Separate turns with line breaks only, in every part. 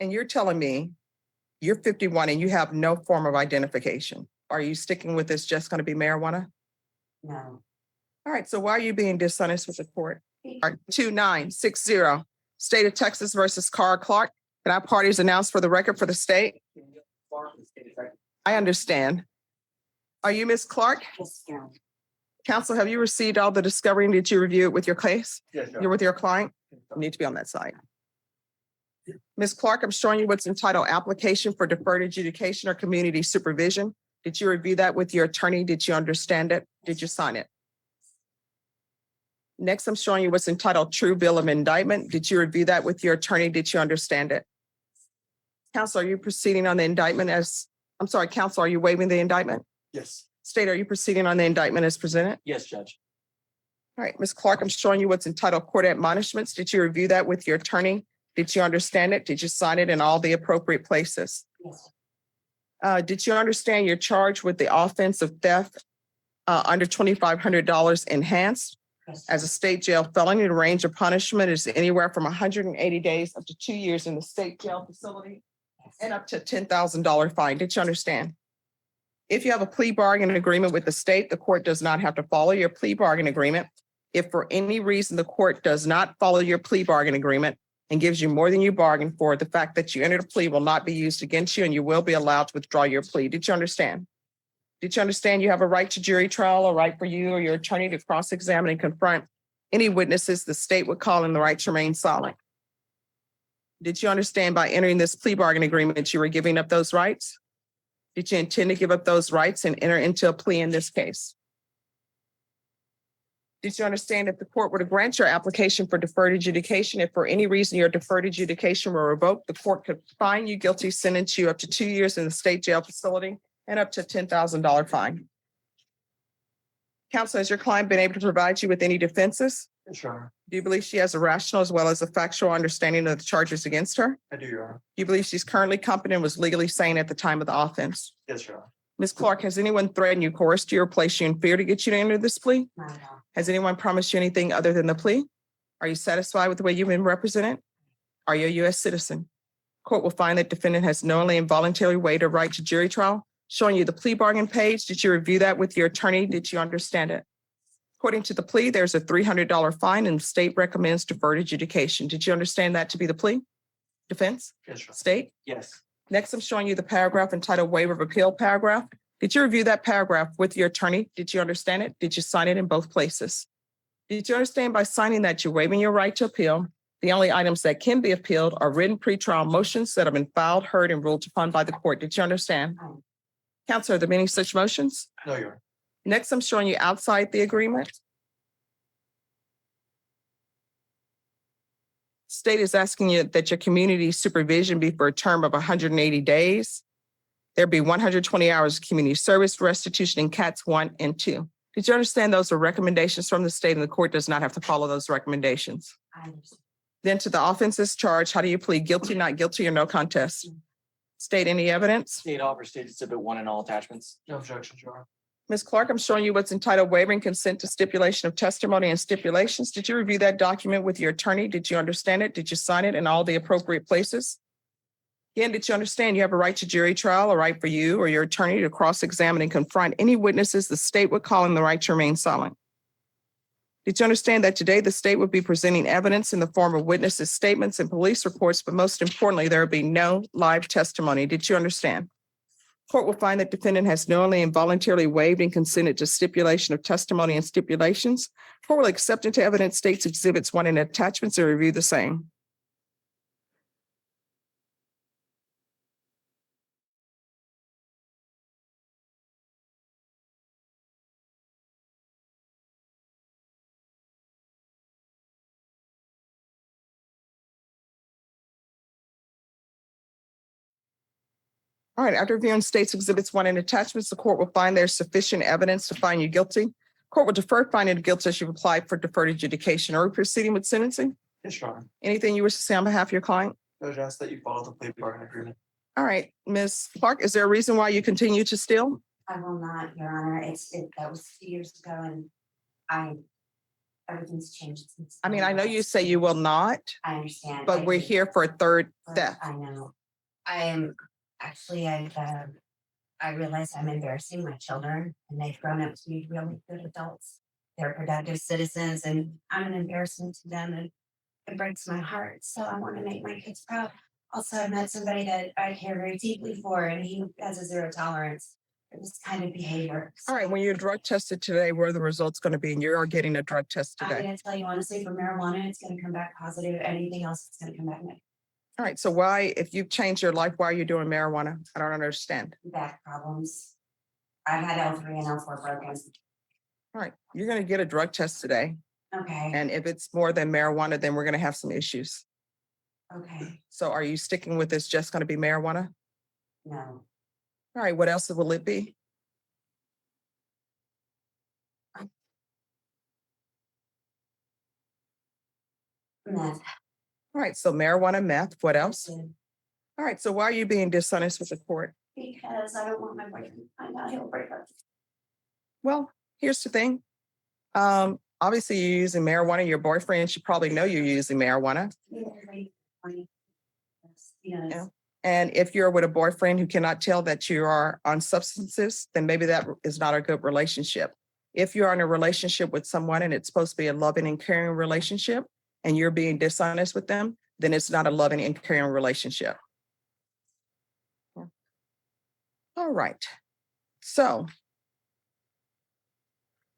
And you're telling me you're 51 and you have no form of identification. Are you sticking with this just going to be marijuana?
No.
All right, so why are you being dishonest with the court? All right, 2960, State of Texas versus Carl Clark. Can our parties announce for the record for the state? I understand. Are you Ms. Clark?
Yes, no.
Counsel, have you received all the discovery and did you review it with your case?
Yes,
You're with your client? You need to be on that side. Ms. Clark, I'm showing you what's entitled application for deferred adjudication or community supervision. Did you review that with your attorney? Did you understand it? Did you sign it? Next, I'm showing you what's entitled true bill of indictment. Did you review that with your attorney? Did you understand it? Counsel, are you proceeding on the indictment counsel, are you waiving the indictment?
Yes.
State, are you proceeding on the indictment as presented?
Yes, Judge.
All right, Ms. Clark, I'm showing you what's entitled court admonishments. Did you review that with your attorney? Did you understand it? Did you sign it in all the appropriate places?
Yes.
Did you understand your charge with the offense of theft under $2,500 enhanced?
Yes.
As a state jail felony, the range of punishment is anywhere from 180 days up to 2 years in the state jail facility and up to a $10,000 fine. Did you understand? If you have a plea bargain agreement with the state, the court does not have to follow your plea bargain agreement. If for any reason the court does not follow your plea bargain agreement and gives you more than you bargained for, the fact that you entered a plea will not be used against you and you will be allowed to withdraw your plea. Did you understand? Did you understand you have a right to jury trial, a right for you or your attorney to cross-examine and confront any witnesses the state would call in the right to remain silent? Did you understand by entering this plea bargain agreement that you were giving up those rights? Did you intend to give up those rights and enter into a plea in this case? Did you understand if the court were to grant your application for deferred adjudication, if for any reason your deferred adjudication were revoked, the court could find you guilty, sentence you up to 2 years in the state jail facility and up to a $10,000 fine? Counsel, has your client been able to provide you with any defenses?
Sure.
Do you believe she has a rational as well as a factual understanding of the charges against her?
I do, Your Honor.
Do you believe she's currently competent and was legally sane at the time of the offense?
Yes, Your Honor.
Ms. Clark, has anyone threatened you, coerced you, or placed you in fear to get you to enter this plea?
No.
Has anyone promised you anything other than the plea? Are you satisfied with the way you've been represented? Are you a U.S. citizen? Court will find that defendant has knowingly and voluntarily waived a right to jury trial. Showing you the plea bargain page. Did you review that with your attorney? Did you understand it? According to the plea, there's a $300 fine and the state recommends deferred adjudication. Did you understand that to be the plea? Defense?
Yes, Your Honor.
State?
Yes.
Next, I'm showing you the paragraph entitled waiver of appeal paragraph. Did you review that paragraph with your attorney? Did you understand it? Did you sign it in both places? Did you understand by signing that you're waiving your right to appeal? The only items that can be appealed are written pretrial motions that have been filed, heard, and ruled upon by the court. Did you understand? Counsel, are there many such motions?
No, Your Honor.
Next, I'm showing you outside the agreement. State is asking you that your community supervision be for a term of 180 days. There be 120 hours of community service, restitution in CATs 1 and 2. Did you understand those are recommendations from the state and the court does not have to follow those recommendations?
I understand.
Then to the offenses charged, how do you plead? Guilty, not guilty, or no contest? State, any evidence?
State offer, State Exhibit 1 and all attachments. No objections, Your Honor.
Ms. Clark, I'm showing you what's entitled waiving consent to stipulation of testimony and stipulations. Did you review that document with your attorney? Did you understand it? Did you sign it in all the appropriate places? Again, did you understand you have a right to jury trial, a right for you or your attorney to cross-examine and confront any witnesses the state would call in the right to remain silent? Did you understand that today the state would be presenting evidence in the form of witnesses' statements and police reports, but most importantly, there would be no live testimony? Did you understand? Court will find that defendant has knowingly and voluntarily waived and consented to stipulation of testimony and stipulations. Court will accept into evidence State's Exhibits 1 and attachments and review the same. All right, after reviewing State's Exhibits 1 and attachments, the court will find there's sufficient evidence to find you guilty. Court will defer finding of guilt as you've applied for deferred adjudication. Are we proceeding with sentencing?
Yes, Your Honor.
Anything you wish to say on behalf of your client?
Judge, ask that you follow the plea bargain agreement.
All right, Ms. Clark, is there a reason why you continue to steal?
I will not, Your Honor. That was 2 years ago and I everything's changed since.
I mean, I know you say you will not,
I understand.
but
I
we're
do.
here for a third theft.
I know. I realize I'm embarrassing my children and they've grown up to be really good adults. They're productive citizens and I'm an embarrassment to them and it breaks my heart. So I want to make my kids proud. Also, I met somebody that I care very deeply for and he has a zero tolerance for this kind of behavior.
All right, when you're drug tested today, where are the results going to be? And you are getting a drug test
I'm
today.
going to tell you honestly, for marijuana, it's going to come back positive. Anything else, it's going to come back negative.
All right, so why, if you've changed your life, why are you doing marijuana? I don't understand.
Back problems. I've had L3 and L4 broken.
All right, you're going to get a drug test today.
Okay.
And if it's more than marijuana, then we're going to have some issues.
Okay.
So are you sticking with this just going to be marijuana?
No.
All right, what else will it be?
Meth.
All right, so marijuana, meth, what else?
That's it.
All right, so why are you being dishonest with the court?
Because I don't want my boyfriend to find out he'll break up.
Well, here's the thing. Obviously you're using marijuana. Your boyfriend should probably know you're using marijuana. Yeah. And if you're with a boyfriend who cannot tell that you are on substances, then maybe that is not a good relationship. If you're in a relationship with someone and it's supposed to be a loving and caring relationship and you're being dishonest with them, then it's not a loving and caring relationship. All right. So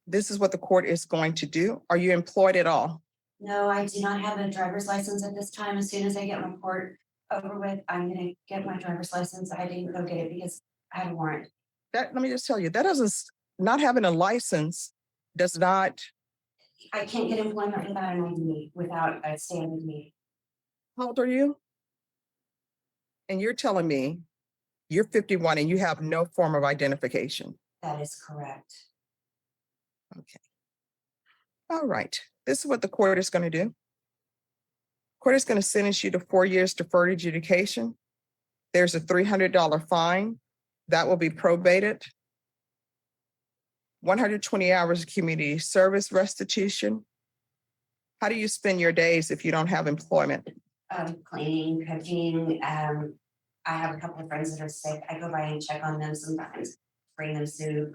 this is what the court is going to do. Are you employed at all?
No, I do not have a driver's license at this time. As soon as I get my court over with, I'm gonna get my driver's license. I didn't go get it because I had a warrant.
Let me just tell you, that doesn't, not having a license does not.
I can't get employment without an ID, without a standard me.
How old are you? And you're telling me you're 51 and you have no form of identification.
That is correct.
Okay. All right. This is what the court is going to do. Court is going to sentence you to 4 years deferred adjudication. There's a $300 fine that will be probated. 120 hours of community service restitution. How do you spend your days if you don't have employment?
Cleaning, cooking. I have a couple of friends that are sick. I go by and check on them sometimes, bring them soup.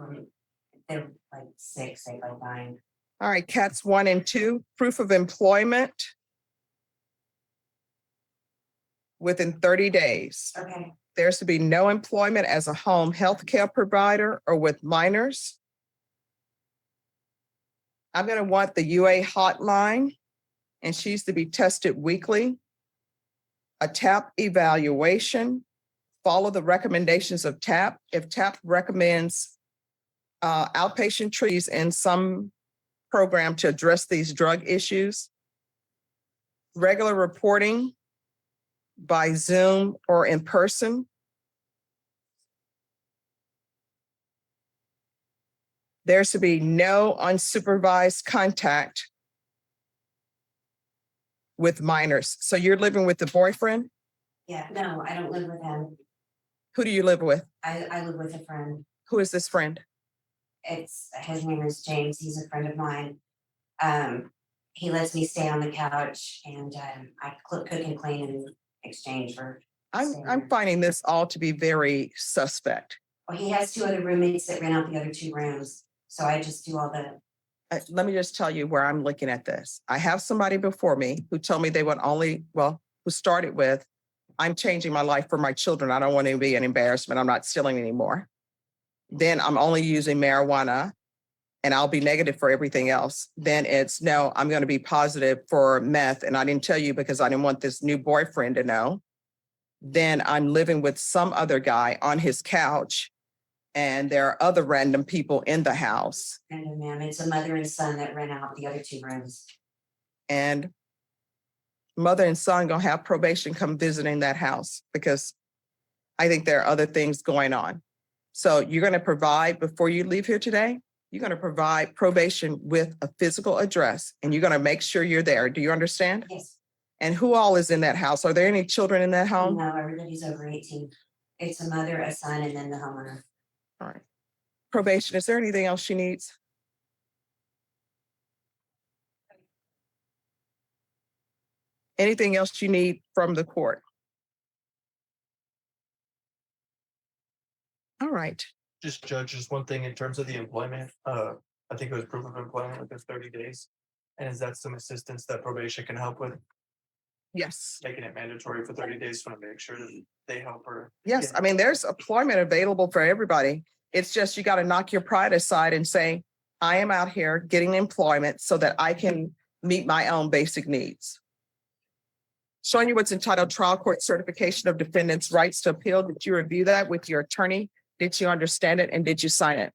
They're like sick, like dying.
All right, cats 1 and 2, proof of employment within 30 days.
Okay.
There's to be no employment as a home health care provider or with minors. I'm going to want the UA hotline, and she's to be tested weekly. A TAP evaluation, follow the recommendations of TAP. If TAP recommends outpatient treatments in some program to address these drug issues, regular reporting by Zoom or in person. There's to be no unsupervised contact with minors. So you're living with the boyfriend?
Yeah, no, I don't live with him.
Who do you live with?
I live with a friend.
Who is this friend?
His name is James. He's a friend of mine. He lets me stay on the couch and I cook and clean in exchange for.
I'm finding this all to be very suspect.
Well, he has 2 other roommates that rent out the other 2 rooms. So I just do all the.
Let me just tell you where I'm looking at this. I have somebody before me who told me they would only, who started with, I'm changing my life for my children. I don't want to be an embarrassment. I'm not stealing anymore. Then I'm only using marijuana and I'll be negative for everything else. Then it's no, I'm going to be positive for meth. And I didn't tell you because I didn't want this new boyfriend to know. Then I'm living with some other guy on his couch. And there are other random people in the house.
And ma'am, it's a mother and son that rent out the other 2 rooms.
And mother and son gonna have probation come visiting that house because I think there are other things going on. So you're gonna provide, before you leave here today, you're gonna provide probation with a physical address and you're gonna make sure you're there. Do you understand?
Yes.
And who all is in that house? Are there any children in that home?
No, everybody's over 18. It's a mother, a son, and then the homeowner.
All right. Probation, is there anything else she needs? Anything else you need from the court? All right.
Just Judge, just one thing in terms of the employment, I think it was proof of employment within 30 days. And is that some assistance that probation can help with,
Yes.
making it mandatory for 30 days to make sure that they help her?
Yes.
Yeah.
I mean, there's employment available for everybody. It's just you got to knock your pride aside and say, I am out here getting employment so that I can meet my own basic needs. Showing you what's entitled Trial Court Certification of Defendant's Rights to Appeal. Did you review that with your attorney? Did you understand it and did you sign it?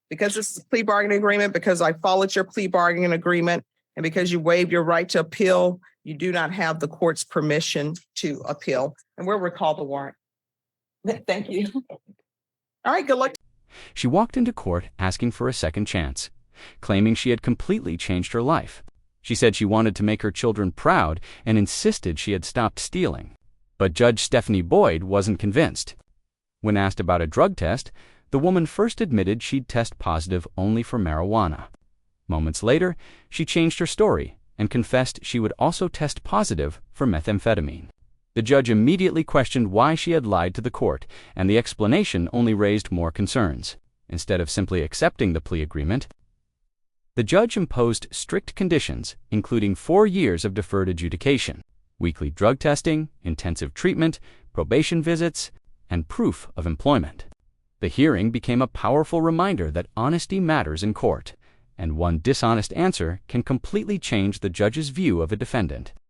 Because this is a plea bargaining agreement, because I followed your plea bargaining agreement, and because you waived your right to appeal, you do not have the court's permission to appeal. And we'll recall the warrant. Thank you. All right, good luck.
She walked into court asking for a second chance, claiming she had completely changed her life. She said she wanted to make her children proud and insisted she had stopped stealing. But Judge Stephanie Boyd wasn't convinced. When asked about a drug test, the woman first admitted she'd test positive only for marijuana. Moments later, she changed her story and confessed she would also test positive for methamphetamine. The judge immediately questioned why she had lied to the court, and the explanation only raised more concerns. Instead of simply accepting the plea agreement, the judge imposed strict conditions, including 4 years of deferred adjudication, weekly drug testing, intensive treatment, probation visits, and proof of employment. The hearing became a powerful reminder that honesty matters in court, and one dishonest answer can completely change the judge's view of a defendant.